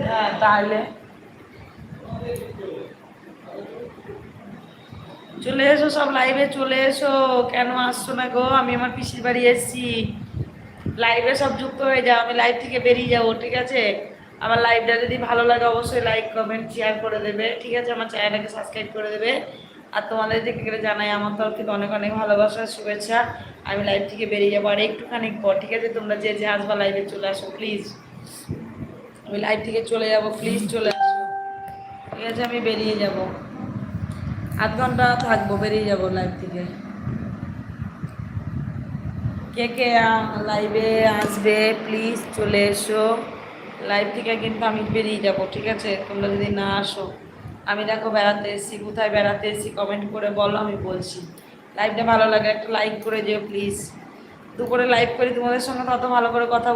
হ্যাঁ তাহলে চলে এসো, সব লাইভে চলে এসো। কেন আসছো না গো? আমি আমার পিসির বাড়ি এসেছি। লাইভে সব যুক্ত হয়ে যাও, আমি লাইভ থেকে বেরিয়ে যাবো, ঠিক আছে? আমার লাইভটা যদি ভালো লাগে অবশ্যই লাইক কমেন্ট শেয়ার করে দেবে, ঠিক আছে? আমার চ্যানেলটাকে সাবস্ক্রাইব করে দেবে। আর তোমাদের দিকে গেলে জানাই আমার তরফ থেকে অনেক অনেক ভালোবাসা শুভেচ্ছা। আমি লাইভ থেকে বেরিয়ে যাবো আর একটুখানি পর, ঠিক আছে? তোমরা যে যে আসবা লাইভে চলে আসো প্লিজ। আমি লাইভ থেকে চলে যাব, প্লিজ চলে আসো, ঠিক আছে? আমি বেরিয়ে যাব, আধ ঘন্টা থাকবো, বেরিয়ে যাব লাইভ থেকে। কে কে লাইভে আসবে প্লিজ চলে এসো। লাইভ থেকে কিন্তু আমি বেরিয়ে যাব, ঠিক আছে? তোমরা যদি না আসো, আমি দেখো বেড়াতে এসেছি, কোথায় বেড়াতে এসেছি কমেন্ট করে বলো, আমি বলছি। লাইভটা ভালো লাগে একটা লাইক করে যেও প্লিজ। দুপুরে লাইভ করি তোমাদের সঙ্গে, তত ভালো করে কথা